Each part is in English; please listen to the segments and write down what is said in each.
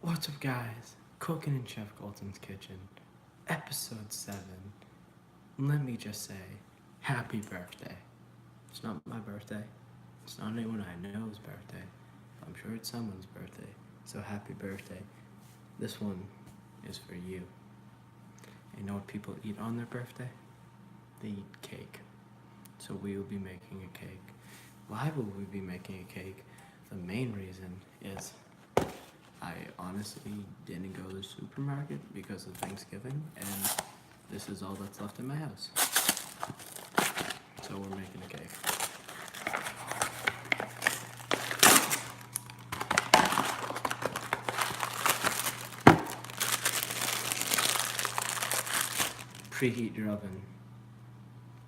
What's up, guys? Cooking in Chef Colton's kitchen, episode 7. Let me just say, happy birthday. It's not my birthday. It's not anyone I know's birthday. I'm sure it's someone's birthday. So happy birthday. This one is for you. You know what people eat on their birthday? They eat cake. So we will be making a cake. Why will we be making a cake? The main reason is I honestly didn't go to the supermarket because of Thanksgiving, and this is all that's left in my house. So we're making a cake. Preheat your oven.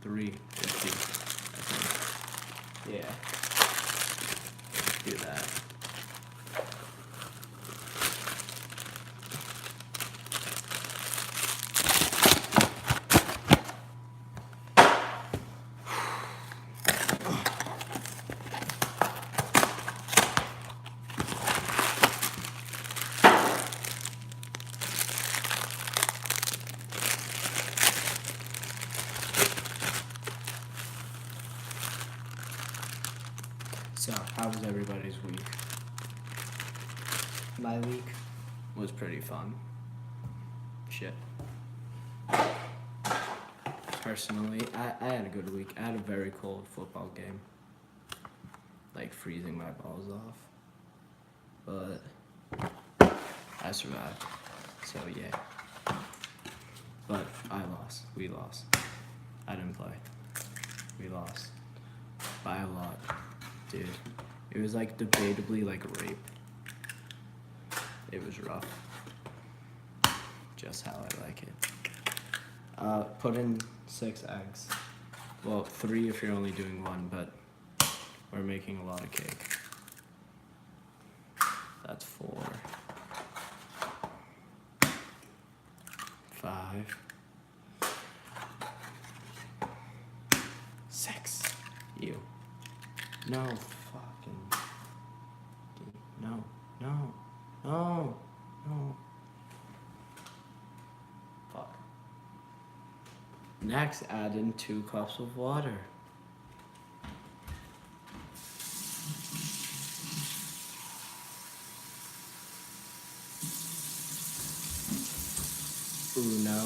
350, I think. Yeah. Do that. So, how was everybody's week? My week was pretty fun. Shit. Personally, I had a good week. I had a very cold football game. Like, freezing my balls off. But I survived. So, yeah. But I lost. We lost. I didn't play. We lost. By a lot. Dude, it was like debatably like rape. It was rough. Just how I like it. Put in 6 eggs. Well, 3 if you're only doing 1, but we're making a lot of cake. That's 4. 5. 6. You. No, fucking. No, no, no, no. Fuck. Next, add in 2 cups of water. Uno.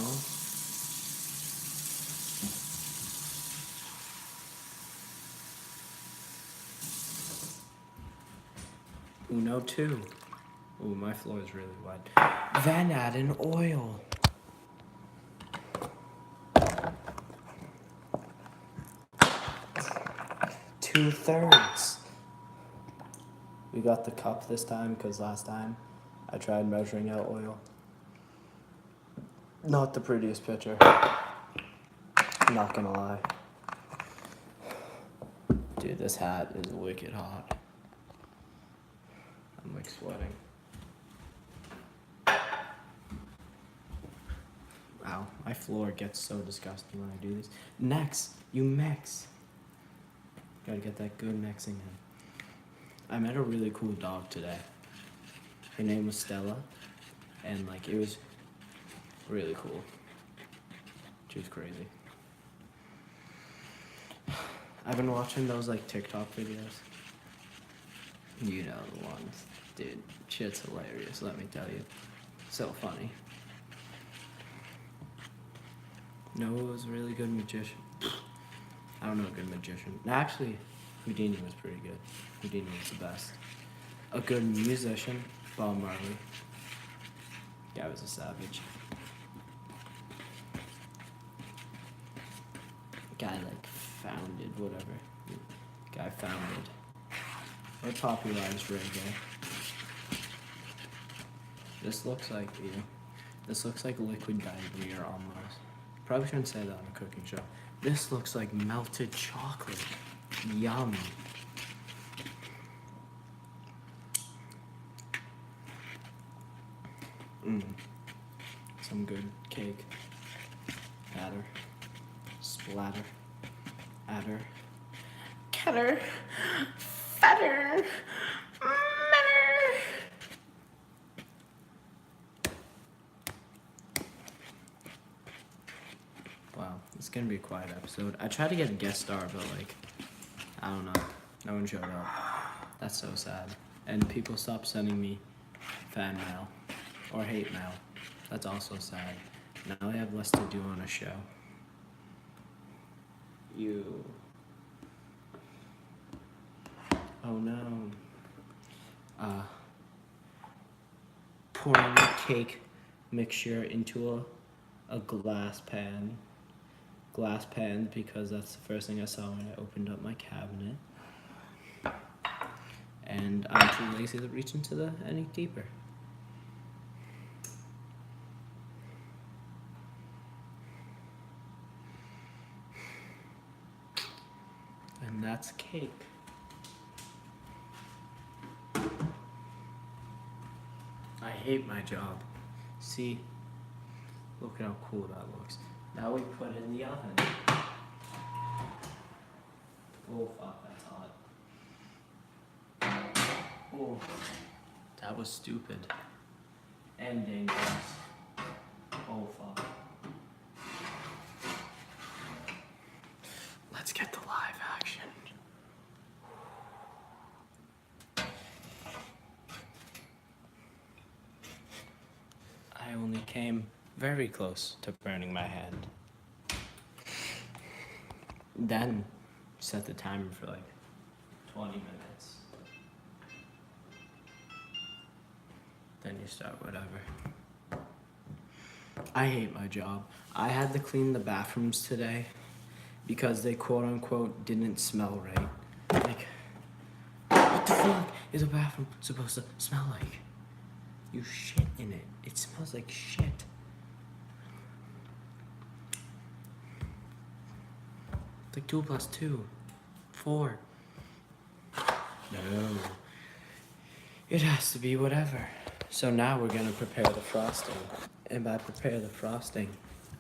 Uno 2. Ooh, my floor is really wide. Then add in oil. Two-thirds. We got the cup this time because last time I tried measuring out oil. Not the prettiest picture. Not gonna lie. Dude, this hat is wicked hot. I'm like sweating. Wow, my floor gets so disgusting when I do this. Next, you mix. Gotta get that good mixing in. I met a really cool dog today. Her name was Stella, and like it was really cool. She was crazy. I've been watching those like TikTok videos. You know the ones. Dude, shit's hilarious, let me tell you. So funny. Noah was a really good magician. I don't know a good magician. Actually, Houdini was pretty good. Houdini was the best. A good musician, Bob Marley. Guy was a savage. Guy like founded whatever. Guy founded or popularized reggae. This looks like this looks like liquid diarrhea almost. Probably shouldn't say that on a cooking show. This looks like melted chocolate. Yum. Some good cake. Batter. Splatter. Adder. Ketter. Fatter. Matter. It's gonna be a quiet episode. I tried to get a guest star, but like, I don't know. No one showed up. That's so sad. And people stopped sending me fan mail or hate mail. That's also sad. Now I have less to do on a show. Oh no. Pouring cake mixture into a glass pan. Glass pan because that's the first thing I saw when I opened up my cabinet. And I'm too lazy to reach into any deeper. And that's cake. I hate my job. See? Look at how cool that looks. Now we put it in the oven. Oh fuck, that's hot. Oh, that was stupid. And dangerous. Oh fuck. Let's get the live action. I only came very close to burning my hand. Then set the timer for like 20 minutes. Then you start whatever. I hate my job. I had to clean the bathrooms today because they quote unquote didn't smell right. Like, what the fuck is a bathroom supposed to smell like? You shit in it. It smells like shit. It's like 2 + 2. 4. No. It has to be whatever. So now we're gonna prepare the frosting. And by prepare the frosting,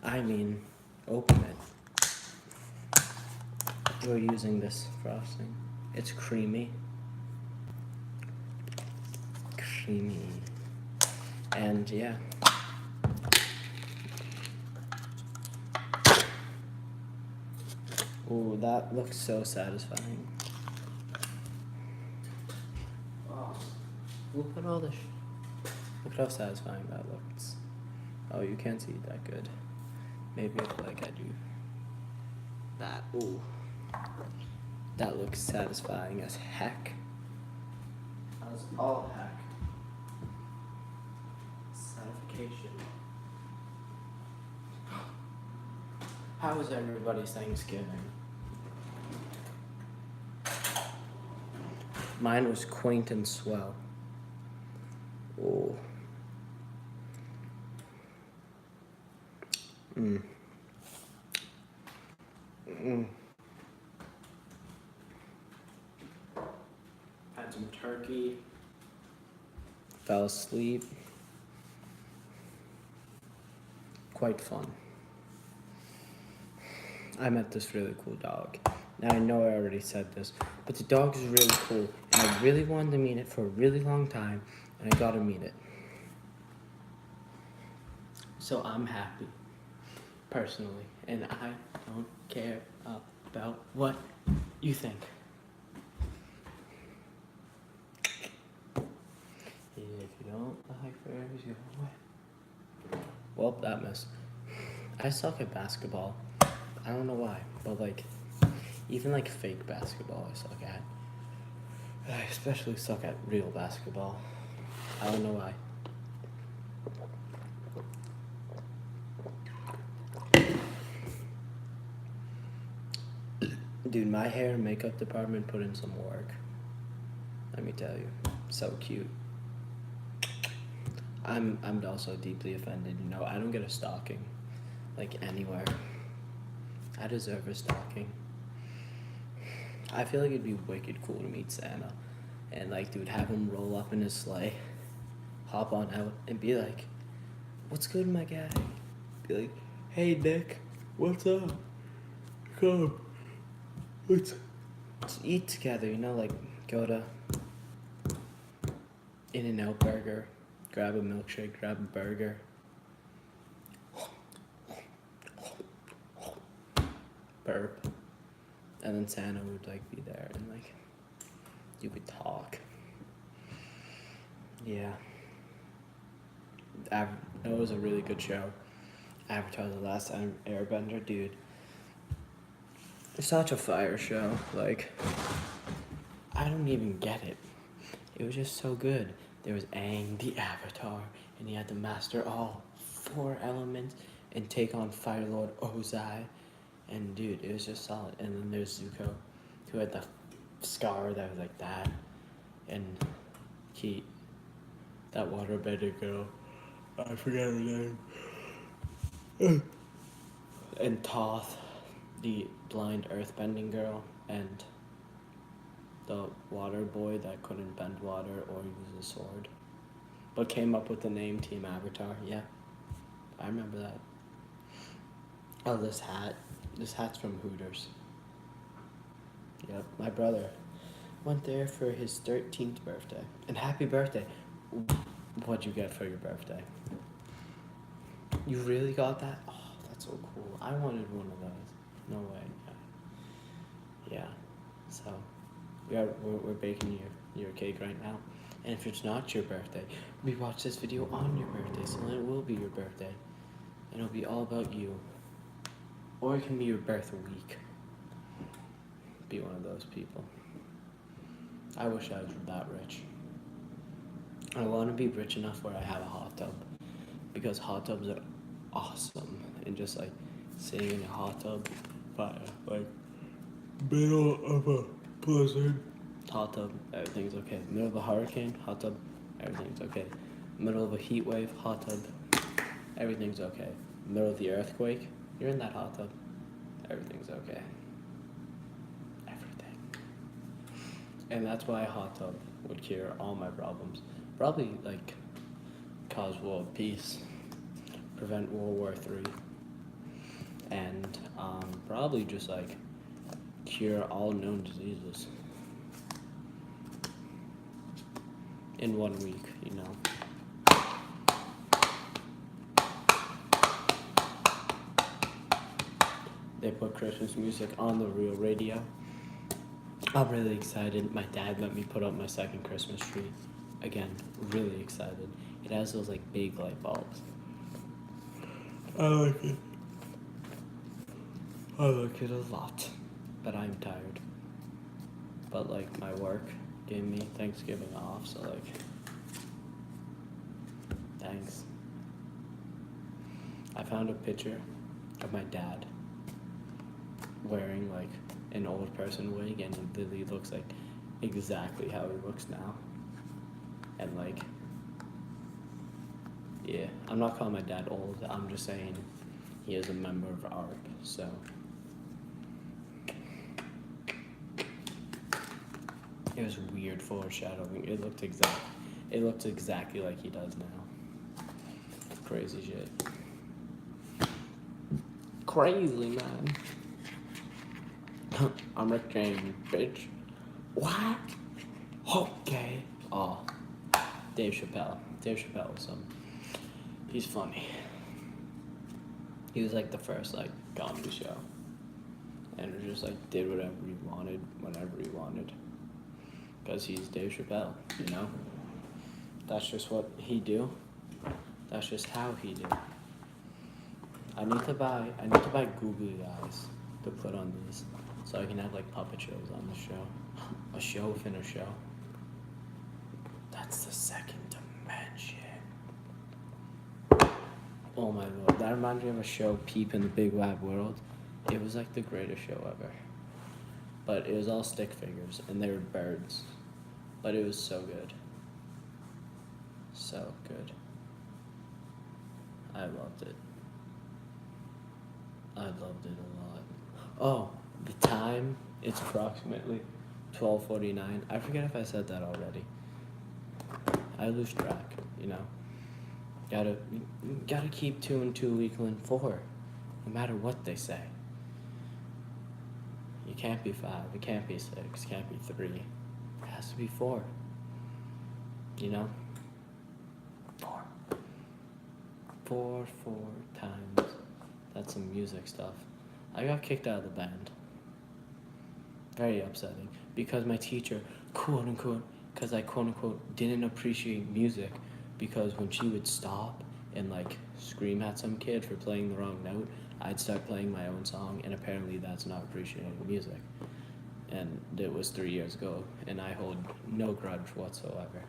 I mean open it. We're using this frosting. It's creamy. Creamy. And yeah. Ooh, that looks so satisfying. Oh, look at all this. Look at how satisfying that looks. Oh, you can't see it that good. Maybe if like I do that. Ooh, that looks satisfying as heck. As all heck. Satisfaction. How was everybody's Thanksgiving? Mine was quaint and swell. Oh. Had some turkey. Fell asleep. Quite fun. I met this really cool dog. Now I know I already said this, but the dog is really cool, and I really wanted to meet it for a really long time, and I got to meet it. So I'm happy, personally, and I don't care about what you think. If you don't like fairies, go away. Well, that missed. I suck at basketball. I don't know why, but like, even like fake basketball I suck at. I especially suck at real basketball. I don't know why. Dude, my hair and makeup department put in some work. Let me tell you. So cute. I'm also deeply offended, you know, I don't get a stocking. Like anywhere. I deserve a stocking. I feel like it'd be wicked cool to meet Santa. And like, dude, have him roll up in his sleigh, hop on out, and be like, "What's good, my guy?" Be like, "Hey, Nick, what's up? Come, let's eat together." You know, like go to In-N-Out Burger, grab a milkshake, grab a burger. burp, and then Santa would like be there, and like you could talk. Yeah. It was a really good show. Avatar: The Last Airbender, dude. It's such a fire show. Like, I don't even get it. It was just so good. There was Aang, the Avatar, and he had to master all 4 elements and take on Fire Lord Ozai. And dude, it was just solid. And then there's Zuko, who had the scar that was like that. And he, that waterbender girl, I forget her name. And Toth, the blind earthbending girl, and the water boy that couldn't bend water or use a sword, but came up with the name Team Avatar. Yeah, I remember that. Oh, this hat. This hat's from Hooters. Yep, my brother went there for his 13th birthday. And happy birthday. What'd you get for your birthday? You really got that? Oh, that's so cool. I wanted one of those. No way. Yeah. So, we're baking your cake right now. And if it's not your birthday, we watch this video on your birthday, so then it will be your birthday. And it'll be all about you. Or it can be your birth week. Be one of those people. I wish I was that rich. I want to be rich enough where I have a hot tub. Because hot tubs are awesome. And just like sitting in a hot tub by like middle of a blizzard. Hot tub, everything's okay. Middle of a hurricane, hot tub, everything's okay. Middle of a heat wave, hot tub, everything's okay. Middle of the earthquake, you're in that hot tub, everything's okay. Everything. And that's why a hot tub would cure all my problems. Probably like cause world peace, prevent World War III, and probably just like cure all known diseases. In 1 week, you know. They put Christmas music on the real radio. I'm really excited. My dad let me put up my second Christmas tree. Again, really excited. It has those like big light bulbs. I like it. I like it a lot. But I'm tired. But like my work gave me Thanksgiving off, so like, thanks. I found a picture of my dad wearing like an old person wig, and he literally looks like exactly how he looks now. And like, yeah, I'm not calling my dad old, I'm just saying he is a member of ARP, so. It was weird foreshadowing. It looked exactly like he does now. Crazy shit. Crazy, man. I'm Rick James, bitch. What? Okay. Oh, Dave Chappelle. Dave Chappelle was he's funny. He was like the first like comedy show. And it just like did whatever he wanted, whenever he wanted. Because he's Dave Chappelle, you know? That's just what he do. That's just how he do. I need to buy googly eyes to put on these, so I can have like puppet shows on the show. A show within a show. That's the second dimension. Oh my lord, that reminds me of a show, Peep in the Big Wide World. It was like the greatest show ever. But it was all stick figures, and they were birds. But it was so good. So good. I loved it. I loved it a lot. Oh, the time, it's approximately 12:49. I forget if I said that already. I lose track, you know. Gotta keep 2 and 2 equaling 4, no matter what they say. It can't be 5, it can't be 6, it can't be 3. It has to be 4. You know? 4. 4 times. That's some music stuff. I got kicked out of the band. Very upsetting. Because my teacher, quote unquote, because I quote unquote didn't appreciate music, because when she would stop and like scream at some kid for playing the wrong note, I'd start playing my own song, and apparently that's not appreciating music. And it was 3 years ago, and I hold no grudge whatsoever.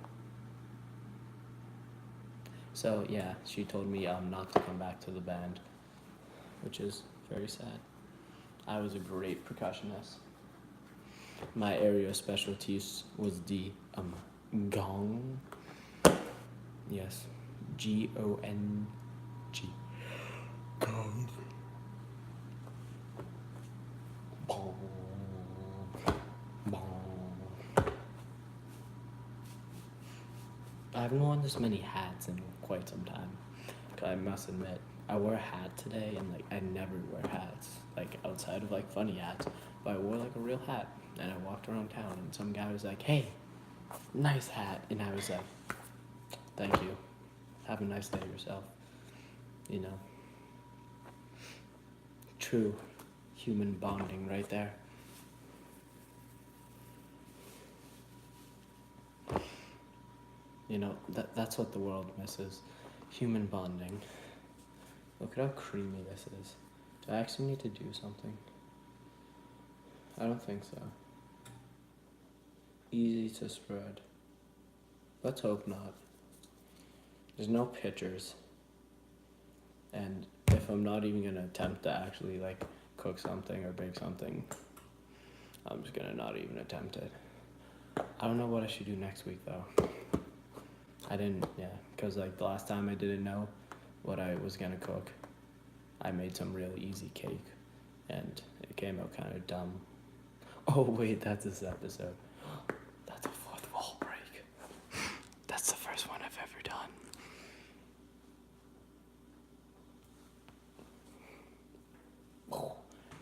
So yeah, she told me not to come back to the band, which is very sad. I was a great percussionist. My area of specialties was the gong. Yes, Gong. Gong. Bong. Bong. I haven't worn this many hats in quite some time. I must admit, I wore a hat today, and like I never wear hats, like outside of like funny hats. But I wore like a real hat, and I walked around town, and some guy was like, "Hey, nice hat," and I was like, "Thank you. Have a nice day yourself." You know, true human bonding right there. You know, that's what the world misses. Human bonding. Look at how creamy this is. Do I actually need to do something? I don't think so. Easy to spread. Let's hope not. There's no pictures. And if I'm not even gonna attempt to actually like cook something or bake something, I'm just gonna not even attempt it. I don't know what I should do next week though. Because like the last time I didn't know what I was gonna cook, I made some real easy cake, and it came out kind of dumb. Oh wait, that's this episode. That's a fourth wall break. That's the first one I've ever done.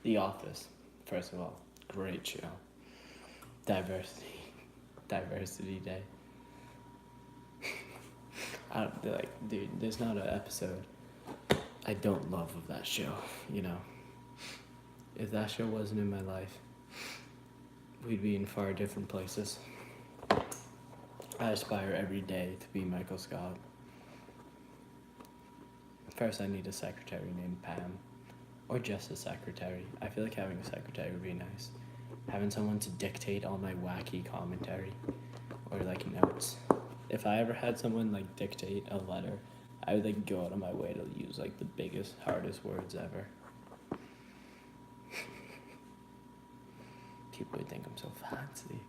The Office, first of all, great show. Diversity Day. Dude, there's not an episode I don't love of that show, you know. If that show wasn't in my life, we'd be in far different places. I aspire every day to be Michael Scott. First, I need a secretary named Pam. Or just a secretary. I feel like having a secretary would be nice. Having someone to dictate all my wacky commentary. Or like notes. If I ever had someone like dictate a letter, I would like go out of my way to use like the biggest, hardest words ever. People would think I'm so fancy.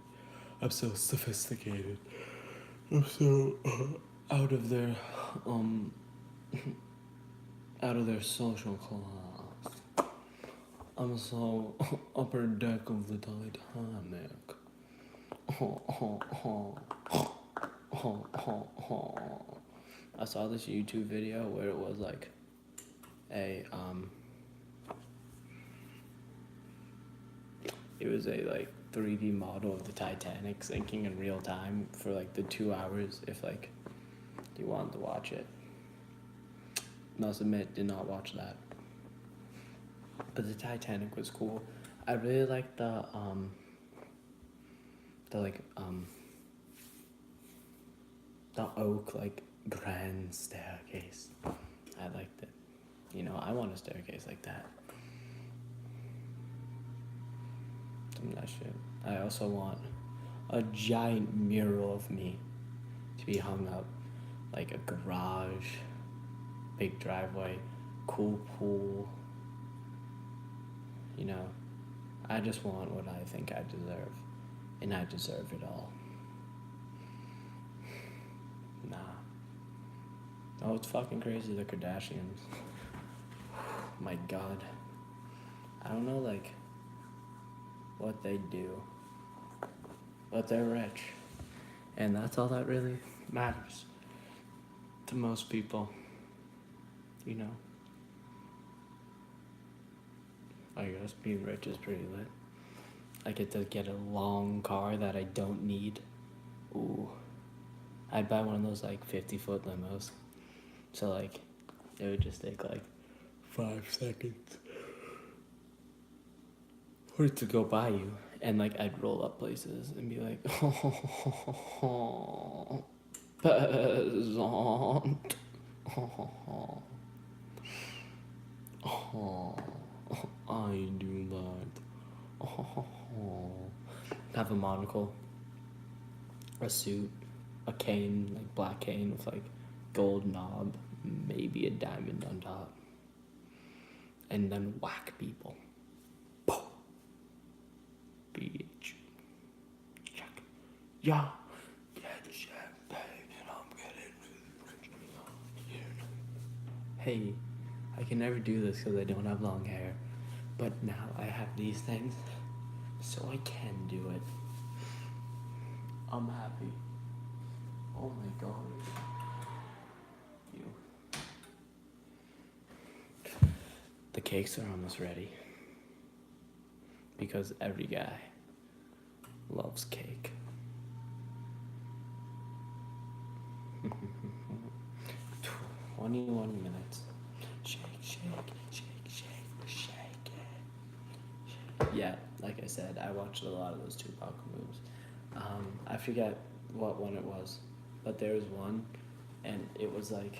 I'm so sophisticated. I'm so out of their social class. I'm so upper deck of the Titanic. I saw this YouTube video where it was like it was a like 3D model of the Titanic sinking in real time for like the 2 hours if like you wanted to watch it. Must admit, did not watch that. But the Titanic was cool. I really liked the oak like grand staircase. I liked it. You know, I want a staircase like that. Some of that shit. I also want a giant mural of me to be hung up, like a garage, big driveway, cool pool. You know, I just want what I think I deserve, and I deserve it all. Nah. Oh, it's fucking crazy, the Kardashians. My God. I don't know, like, what they do, but they're rich. And that's all that really matters to most people, you know. I guess being rich is pretty lit. I get to get a long car that I don't need. Ooh. I'd buy one of those like 50-foot limos. So like, it would just take like 5 seconds or to go by you, and like I'd roll up places and be like, oh, peasant, oh, I do that. Oh, have a monocle, a suit, a cane, like black cane with like gold knob, maybe a diamond on top, and then whack people. Bitch. Check. Yeah. Get champagne and I'm getting Hey, I can never do this because I don't have long hair, but now I have these things, so I can do it. I'm happy. Oh my god. You. The cakes are almost ready. Because every guy loves cake. 21 minutes. Shake, shake, shake, shake, shake it. Yeah, like I said, I watched a lot of those Tupac moves. I forget what one it was, but there was one, and it was like,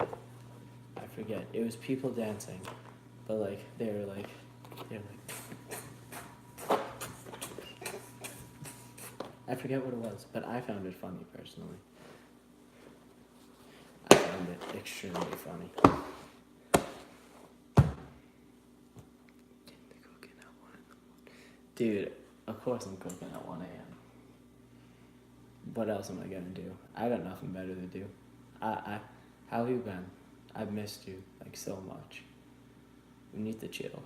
I forget, it was people dancing, but like, they were like, I forget what it was, but I found it funny personally. I found it extremely funny. Dude, of course I'm cooking at 1 a.m. What else am I gonna do? I got nothing better to do. How have you been? I've missed you like so much. We need to chill.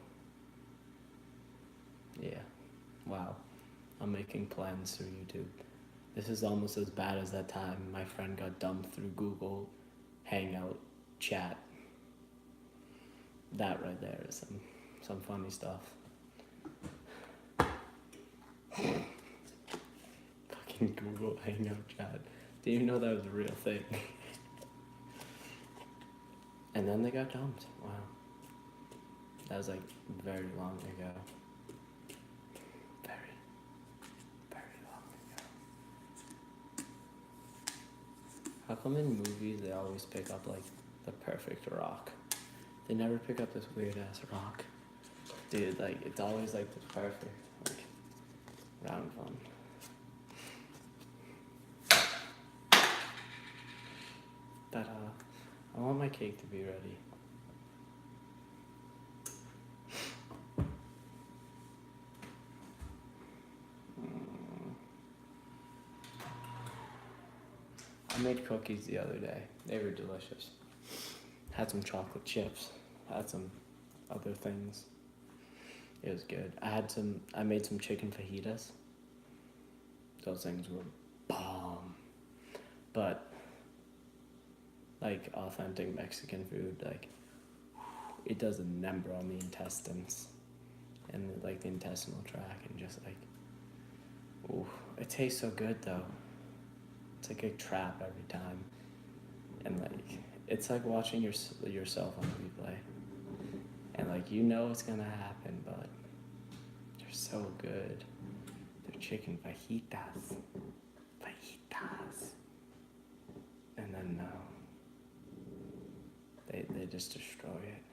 Yeah. Wow. I'm making plans through YouTube. This is almost as bad as that time my friend got dumped through Google Hangout chat. That right there is some funny stuff. Fucking Google Hangout chat. Didn't even know that was a real thing. And then they got dumped. Wow. That was like very long ago. Very, very long ago. How come in movies they always pick up like the perfect rock? They never pick up this weird ass rock. Dude, like it's always like this perfect, like round one. But I want my cake to be ready. I made cookies the other day. They were delicious. Had some chocolate chips. Had some other things. It was good. I made some chicken fajitas. Those things were bomb. But like authentic Mexican food, like it does a number on the intestines and like the intestinal tract, and just like, ooh, it tastes so good though. It's like a trap every time, and like it's like watching yourself on replay, and like you know it's gonna happen, but they're so good. They're chicken fajitas, and then they just destroy it.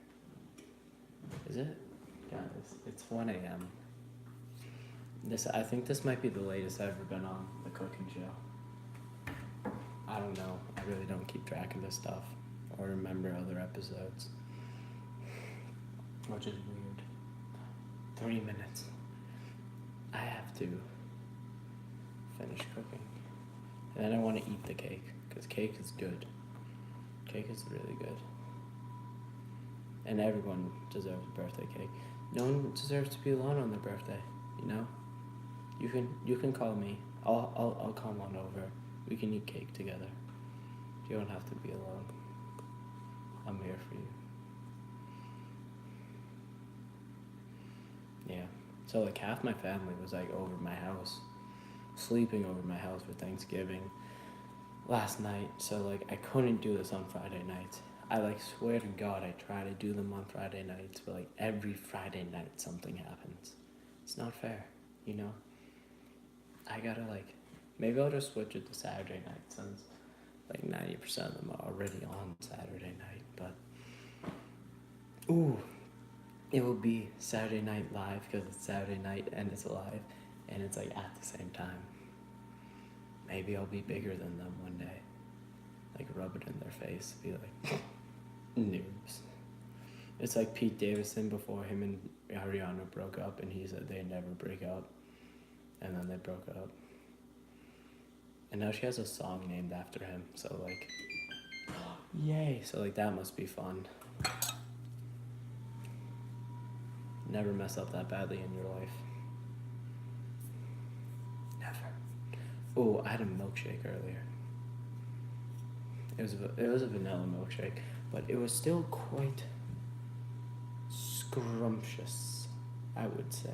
Is it? Yeah, it's 1 a.m. I think this might be the latest I've ever been on the cooking show. I don't know. I really don't keep track of this stuff or remember other episodes, which is weird. 3 minutes. I have to finish cooking, and then I want to eat the cake because cake is good. Cake is really good, and everyone deserves a birthday cake. No one deserves to be alone on their birthday. You know. You can call me. I'll come on over. We can eat cake together. You don't have to be alone. I'm here for you. Yeah. So like half my family was like over my house, sleeping over my house for Thanksgiving last night. So like I couldn't do this on Friday nights. I like swear to God I try to do them on Friday nights, but like every Friday night something happens. It's not fair, you know? I gotta like, maybe I'll just switch it to Saturday night since like 90% of them are already on Saturday night, but ooh, it will be Saturday Night Live because it's Saturday night and it's live and it's like at the same time. Maybe I'll be bigger than them one day. Like rub it in their face, be like, noobs. It's like Pete Davidson before him and Ariana broke up and he said they'd never break up. And then they broke up. And now she has a song named after him, so like, yay. So like that must be fun. Never mess up that badly in your life. Never. Oh, I had a milkshake earlier. It was a vanilla milkshake, but it was still quite scrumptious, I would say.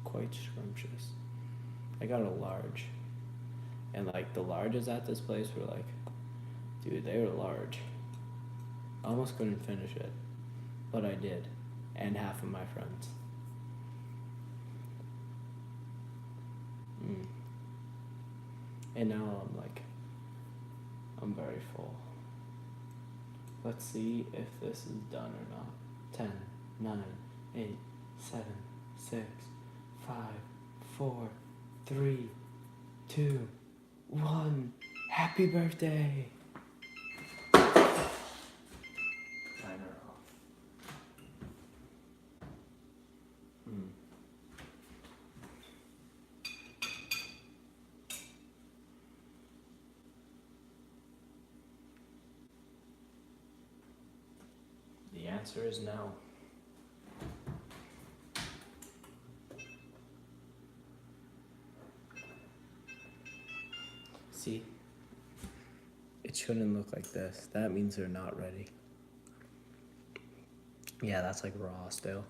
Quite scrumptious. I got a large. And like the larges at this place were like, dude, they were large. I almost couldn't finish it, but I did. And half of my friends. And now I'm very full. Let's see if this is done or not. 10, 9, 8, 7, 6, 5, 4, 3, 2, 1. Happy birthday! Timer off. The answer is no. See? It shouldn't look like this. That means they're not ready. Yeah, that's like raw still.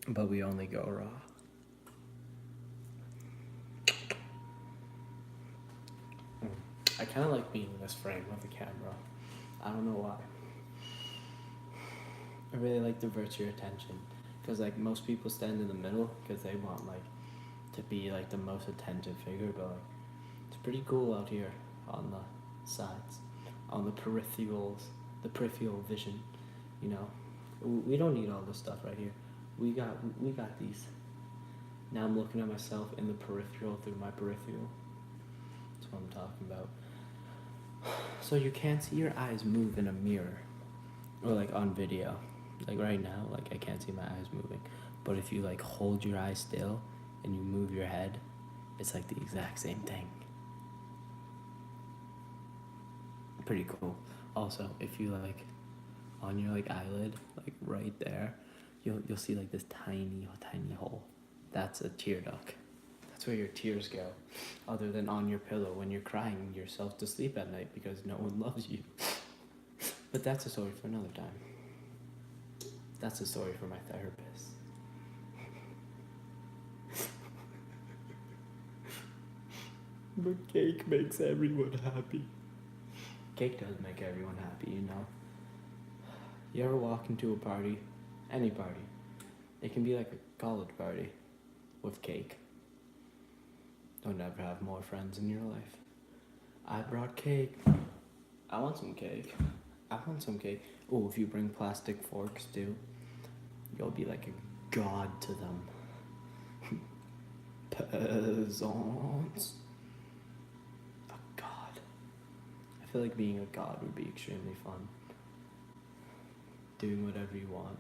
But we only go raw. I kind of like being in this frame of the camera. I don't know why. I really like diverts your attention. Because like most people stand in the middle because they want like to be like the most attentive figure, but like it's pretty cool out here on the sides, on the peripherals, the peripheral vision, you know. We don't need all this stuff right here. We got these. Now I'm looking at myself in the peripheral through my peripheral. That's what I'm talking about. So you can't see your eyes move in a mirror or like on video. Like right now, like I can't see my eyes moving. But if you like hold your eyes still and you move your head, it's like the exact same thing. Pretty cool. Also, if you like on your like eyelid, like right there, you'll see like this tiny hole. That's a tear duct. That's where your tears go, other than on your pillow when you're crying yourself to sleep at night because no one loves you. But that's a story for another time. That's a story for my therapist. But cake makes everyone happy. Cake does make everyone happy, you know. You ever walk into a party, any party, it can be like a college party with cake. Don't ever have more friends in your life. I brought cake. I want some cake. I want some cake. Oh, if you bring plastic forks too, you'll be like a god to them. Peasants. A god. I feel like being a god would be extremely fun. Doing whatever you want.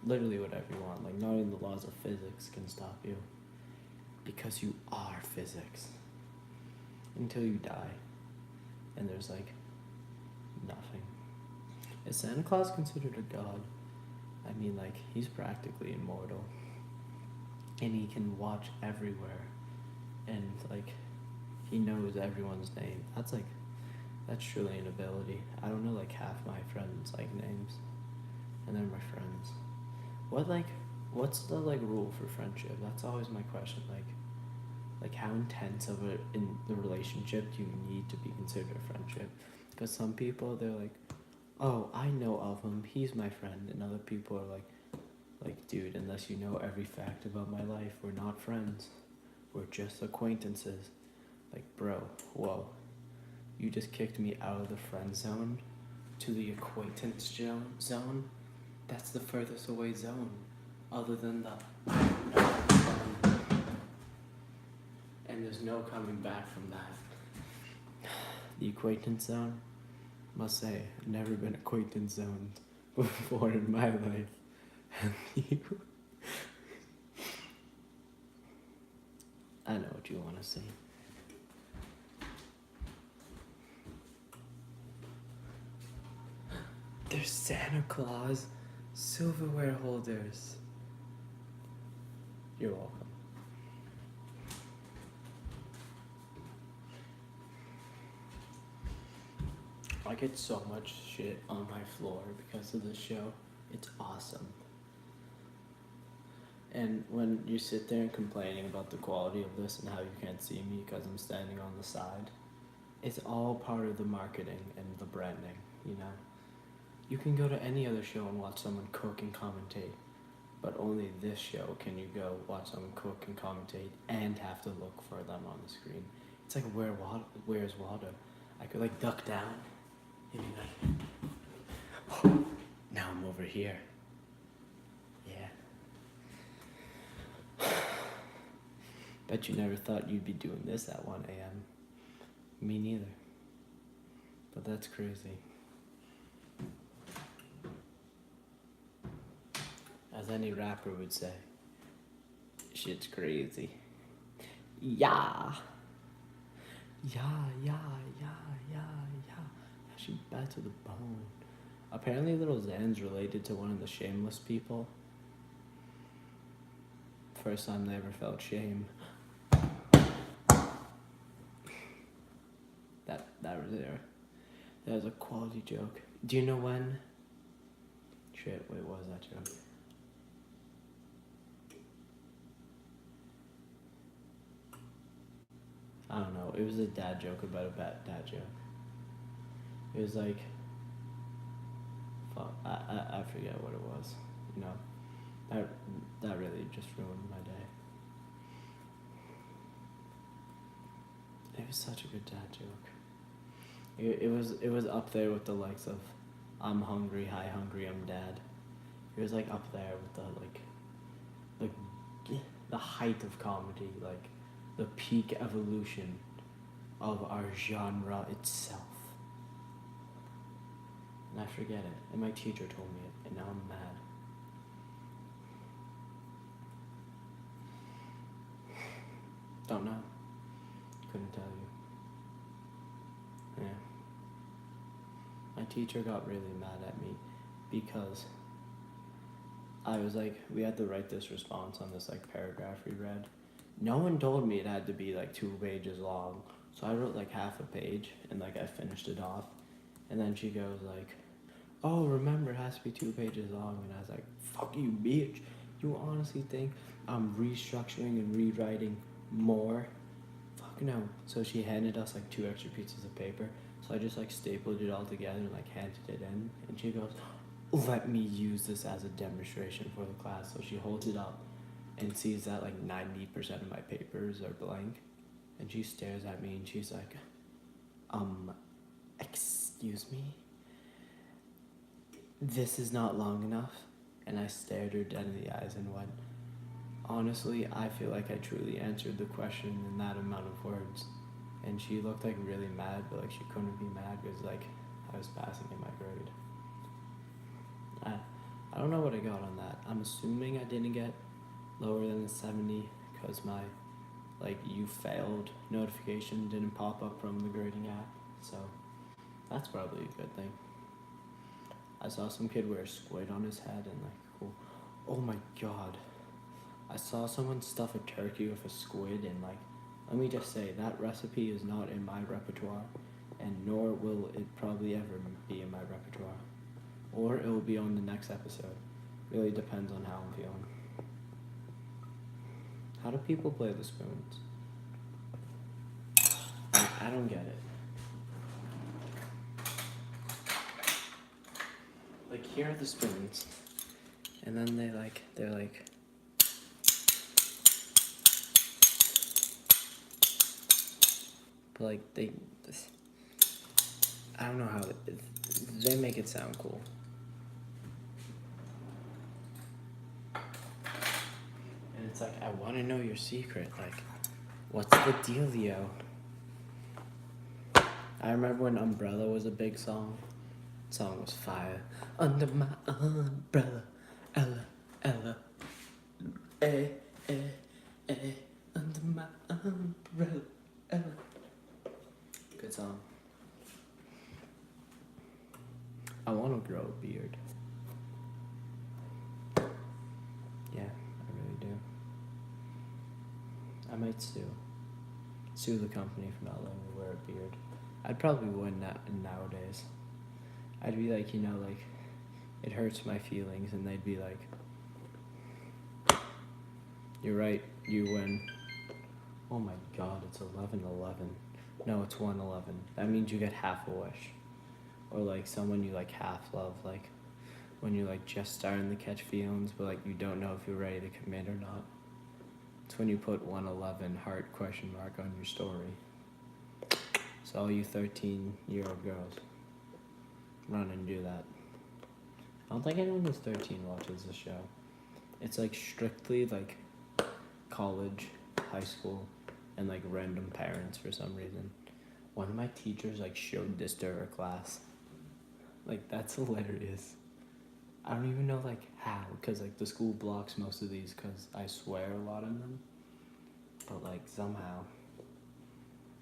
Literally whatever you want. Like, not even the laws of physics can stop you. Because you are physics. Until you die. And there's like nothing. Is Santa Claus considered a god? I mean, like, he's practically immortal. And he can watch everywhere. And like, he knows everyone's name. That's truly an ability. I don't know like half my friends' like names. And they're my friends. What's the like rule for friendship? That's always my question. Like how intense of a in the relationship do you need to be considered a friendship? Because some people, they're like, oh, I know of him, he's my friend. And other people are like, dude, unless you know every fact about my life, we're not friends. We're just acquaintances. Like, bro, whoa. You just kicked me out of the friend zone to the acquaintance zone. That's the furthest away zone, other than the and there's no coming back from that. The acquaintance zone, must say, never been acquaintance zoned before in my life. And you, I know what you want to see. There's Santa Claus silverware holders. You're welcome. I get so much shit on my floor because of this show. It's awesome. And when you sit there and complaining about the quality of this and how you can't see me because I'm standing on the side, it's all part of the marketing and the branding, you know? You can go to any other show and watch someone cook and commentate, but only this show can you go watch someone cook and commentate and have to look for them on the screen. It's like, where's Waldo? I could like duck down and be like, oh, now I'm over here. Yeah. Bet you never thought you'd be doing this at 1 a.m. Me neither. But that's crazy. As any rapper would say, shit's crazy. Yeah. Yeah. She bad to the bone. Apparently Little Xan's related to one of the shameless people. First time they ever felt shame. That was there. That was a quality joke. Do you know when? Shit, wait, what was that joke? I don't know. It was a dad joke about a bad dad joke. It was like, fuck, I forget what it was. You know, that really just ruined my day. It was such a good dad joke. It was up there with the likes of, I'm hungry, hi hungry, I'm dad. It was like up there with the height of comedy, like the peak evolution of our genre itself. And I forget it. And my teacher told me it, and now I'm mad. Don't know. Couldn't tell you. Yeah. My teacher got really mad at me because I was like, we had to write this response on this like paragraph we read. No one told me it had to be like 2 pages long. So I wrote like half a page and like I finished it off. And then she goes like, oh, remember, it has to be 2 pages long. And I was like, fuck you, bitch. You honestly think I'm restructuring and rewriting more? Fuck no. So she handed us like 2 extra pieces of paper. So I just like stapled it all together and like handed it in. And she goes, let me use this as a demonstration for the class. So she holds it up and sees that like 90% of my papers are blank. And she stares at me and she's like, excuse me? This is not long enough. And I stared her dead in the eyes and went, honestly, I feel like I truly answered the question in that amount of words. And she looked like really mad, but like she couldn't be mad because like I was passing in my grade. I don't know what I got on that. I'm assuming I didn't get lower than a 70 because my like you failed notification didn't pop up from the grading app. So that's probably a good thing. I saw some kid wear a squid on his head and like, cool. Oh my god. I saw someone stuff a turkey with a squid and like, let me just say, that recipe is not in my repertoire, and nor will it probably ever be in my repertoire. Or it will be on the next episode. Really depends on how I'm feeling. How do people play the spoons? Like, I don't get it. like, here are the spoons. And then they're like, but like, I don't know how, they make it sound cool. And it's like, I want to know your secret. Like, what's the dealio? I remember when Umbrella was a big song. The song was fire. Under my umbrella, Ella, Ella. Eh, eh, eh. Under my umbrella, Ella. Good song. I want to grow a beard. Yeah, I really do. I might sue the company for not letting me wear a beard. I'd probably win nowadays. I'd be like, like, it hurts my feelings, and they'd be like, you're right, you win. Oh my god, it's 11:11. No, it's 1:11. That means you get half a wish. Or like someone you like half love, like when you're like just starting to catch feelings, but like you don't know if you're ready to commit or not. It's when you put 1:11 heart question mark on your story. So all you 13-year-old girls, run and do that. I don't think anyone who's 13 watches the show. It's like strictly like college, high school, and like random parents for some reason. One of my teachers like showed this to her class. Like, that's hilarious. I don't even know like how, because like the school blocks most of these because I swear a lot in them. But like somehow,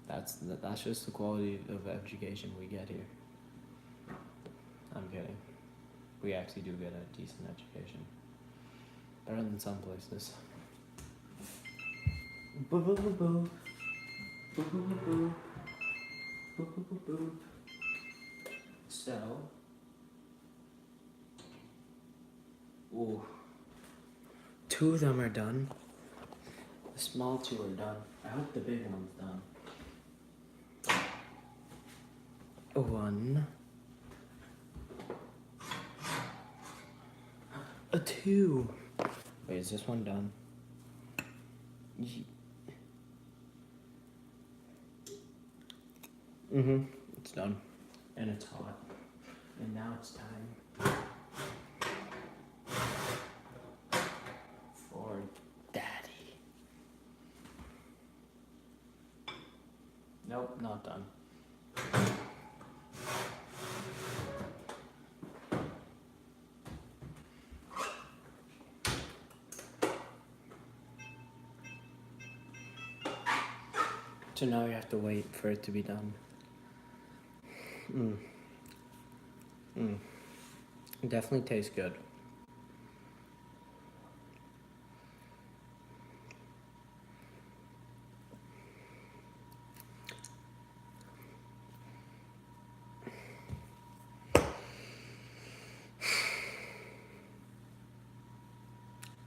that's just the quality of education we get here. I'm kidding. We actually do get a decent education. Better than some places. Boo boo boo boo. Boo boo boo boo. Boo boo boo boo. So, ooh, 2 of them are done. The small 2 are done. I hope the big one's done. 1, a 2. Wait, is this one done? It's done. And it's hot. And now it's time for Daddy. Nope, not done. So now you have to wait for it to be done. It definitely tastes good.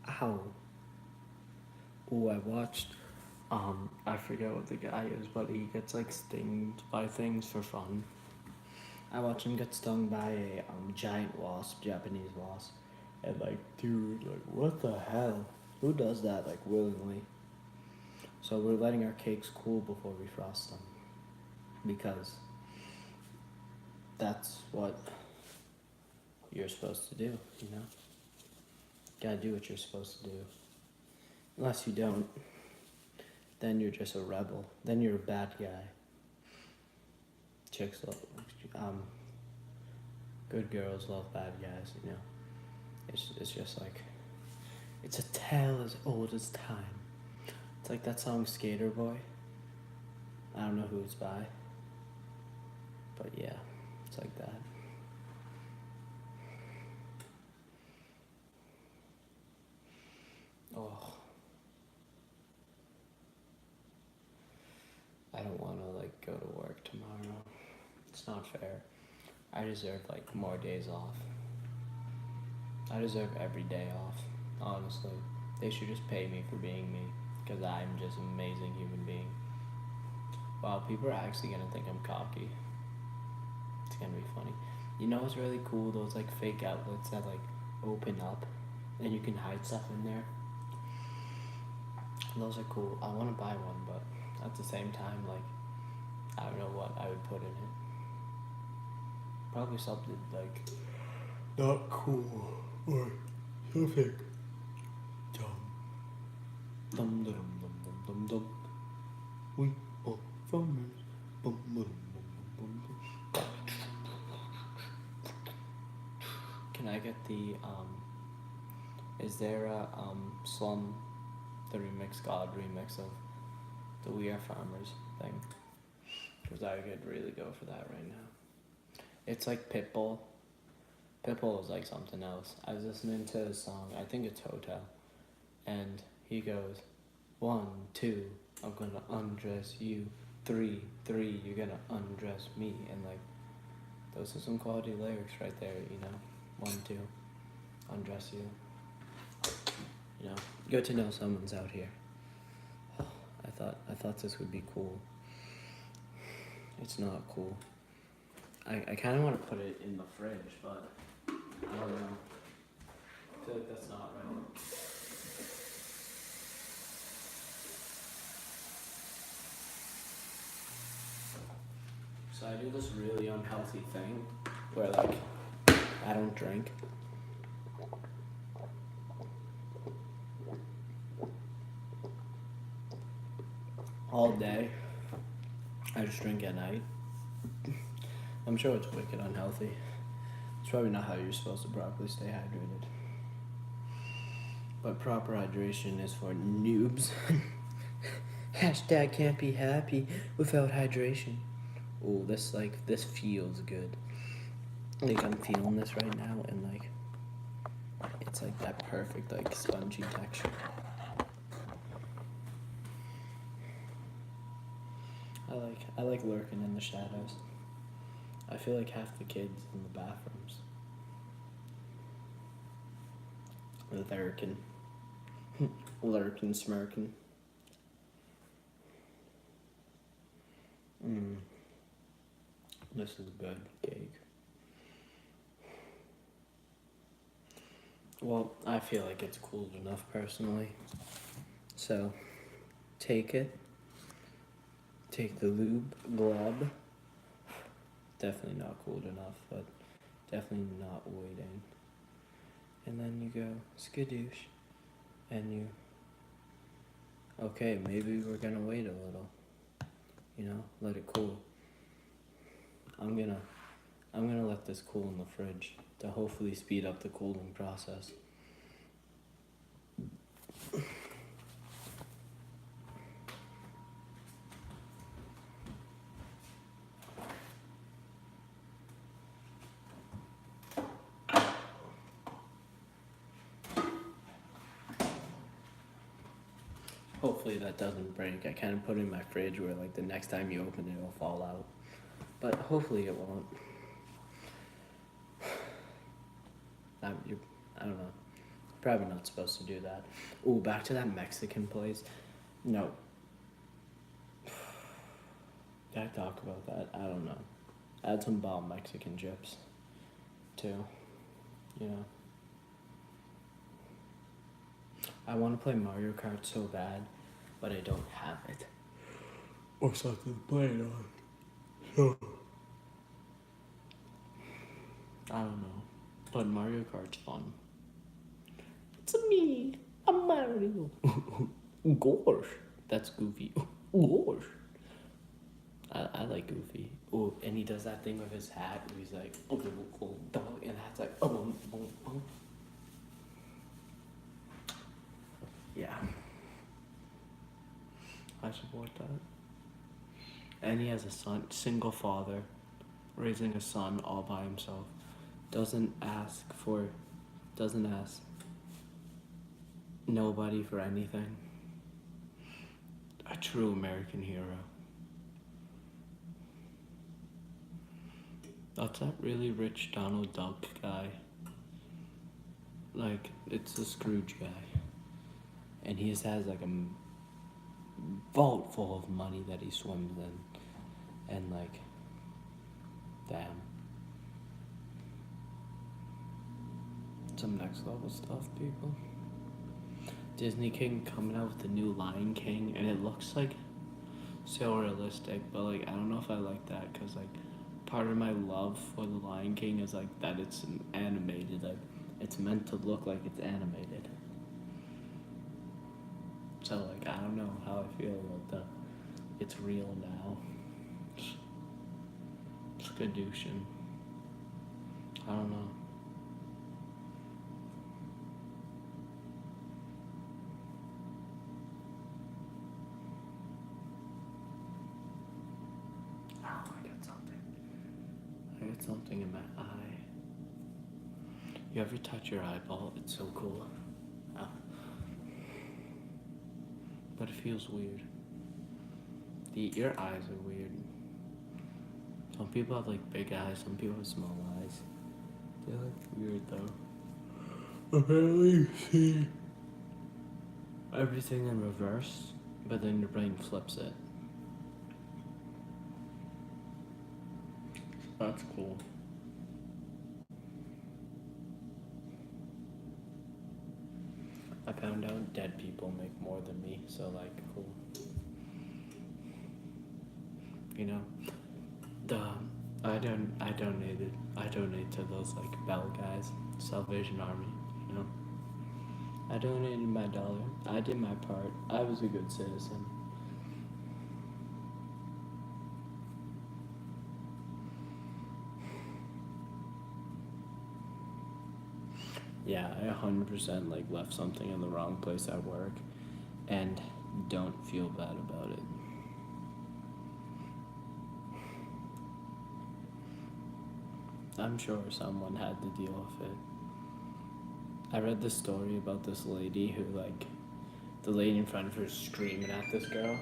Ow. Ooh, I watched, I forget what the guy is, but he gets like stinged by things for fun. I watched him get stung by a giant wasp, Japanese wasp. And like, dude, like, what the hell? Who does that, like, willingly? So we're letting our cakes cool before we frost them. Because that's what you're supposed to do, you know? Gotta do what you're supposed to do. Unless you don't, then you're just a rebel. Then you're a bad guy. Chicks love, good girls love bad guys, you know? It's just like, it's a tale as old as time. It's like that song Skater Boy. I don't know who it's by. But yeah, it's like that. Oh. I don't want to like go to work tomorrow. It's not fair. I deserve like more days off. I deserve every day off, honestly. They should just pay me for being me, because I'm just an amazing human being. Wow, people are actually gonna think I'm cocky. It's gonna be funny. You know what's really cool? Those like fake outlets that like open up and you can hide stuff in there. Those are cool. I want to buy one, but at the same time, like, I don't know what I would put in it. Probably something like not cool or something dumb. Dum dum dum dum dum dum. We are farmers. Bum bum bum bum bum. Can I get the Is there a Slum, the remix, God remix of the We Are Farmers thing? Because I could really go for that right now. It's like Pitbull. Pitbull is like something else. I was listening to his song, I think it's Hotel, and he goes, 1, 2, I'm gonna undress you. 3, you're gonna undress me. And like, those are some quality lyrics right there, you know. 1, 2, undress you. You know, good to know someone's out here. I thought this would be cool. It's not cool. I kind of want to put it in the fridge, but I don't know. I feel like that's not right. So I do this really unhealthy thing where like I don't drink. All day. I just drink at night. I'm sure it's wicked unhealthy. It's probably not how you're supposed to properly stay hydrated. But proper hydration is for noobs. Hashtag can't be happy without hydration. Oh, this feels good. Like I'm feeling this right now, and like it's like that perfect like spongy texture. I like lurking in the shadows. I feel like half the kids in the bathrooms. Lurking. Lurking, smirking. This is good cake. Well, I feel like it's cooled enough personally. So, take it. Take the lube glob. Definitely not cooled enough, but definitely not waiting. And then you go skadoosh, and you. Okay, maybe we're gonna wait a little. You know, let it cool. I'm gonna let this cool in the fridge to hopefully speed up the cooling process. Hopefully that doesn't break. I kind of put it in my fridge where like the next time you open it, it'll fall out. But hopefully it won't. I don't know. Probably not supposed to do that. Ooh, back to that Mexican place. No. Did I talk about that? I don't know. I had some bomb Mexican chips, too. You know. I want to play Mario Kart so bad, but I don't have it. Or something to play it on. So. I don't know. But Mario Kart's fun. It's me, I'm Mario. Gosh. That's Goofy. Gosh. I like Goofy. Oh, and he does that thing with his hat where he's like, oh, dog, and the hat's like, oh. Yeah. I support that. And he has a son, single father, raising a son all by himself. Doesn't ask nobody for anything. A true American hero. That's that really rich Donald Duck guy. Like, it's a Scrooge guy. And he just has like a vault full of money that he swims in. And like, damn. Some next level stuff, people. Disney King coming out with the new Lion King, and it looks like so realistic, but like I don't know if I like that because like part of my love for the Lion King is like that it's animated, like it's meant to look like it's animated. So like I don't know how I feel about that. It's real now. Skadooshing. I don't know. Oh, I got something. I got something in my eye. You ever touch your eyeball? It's so cool. Oh. But it feels weird. Your eyes are weird. Some people have like big eyes, some people have small eyes. They're like weird though. Apparently you see everything in reverse, but then your brain flips it. That's cool. I found out dead people make more than me, so like cool. You know, I donate to those like Bell guys, Salvation Army. You know, I donated my dollar. I did my part. I was a good citizen. Yeah, I 100% like left something in the wrong place at work, and don't feel bad about it. I'm sure someone had to deal with it. I read this story about this lady who, like, the lady in front of her is screaming at this girl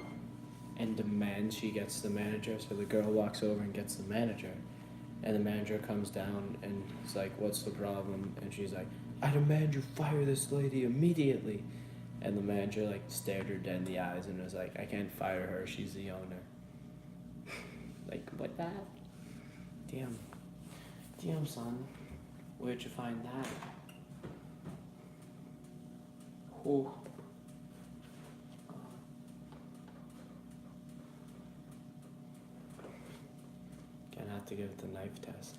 and demands she gets the manager. So the girl walks over and gets the manager. And the manager comes down and is like, "What's the problem?" And she's like, "I demand you fire this lady immediately." And the manager, like, stared her dead in the eyes and was like, "I can't fire her. She's the owner." Like, what that? Damn. Damn, son. Where'd you find that? Oh. Gonna have to give it the knife test.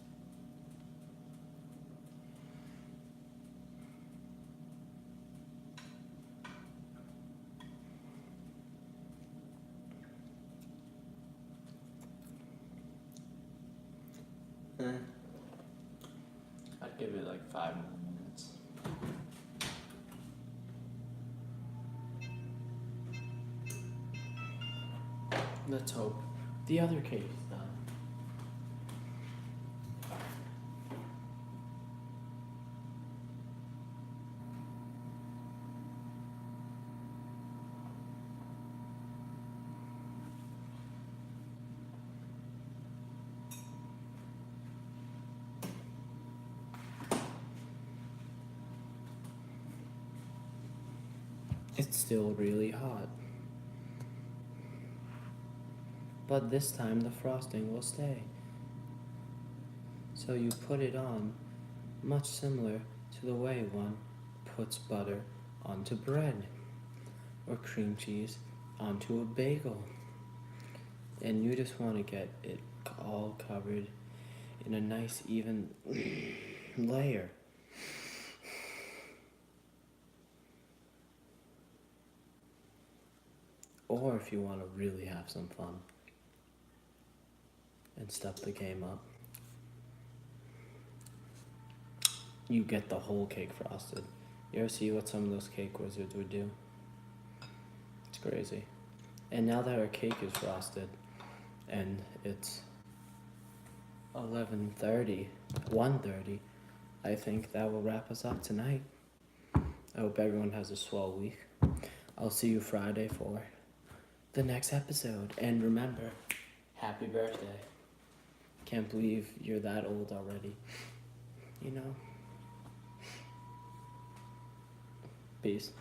I'd give it like 5 more minutes. Let's hope the other case is done. It's still really hot. But this time the frosting will stay. So you put it on, much similar to the way one puts butter onto bread, or cream cheese onto a bagel. And you just want to get it all covered in a nice even layer. Or if you want to really have some fun and step the game up, you get the whole cake frosted. You ever see what some of those cake wizards would do? It's crazy. And now that our cake is frosted and it's 11:30, 1:30, I think that will wrap us up tonight. I hope everyone has a swell week. I'll see you Friday for the next episode. And remember, happy birthday. Can't believe you're that old already. You know? Peace.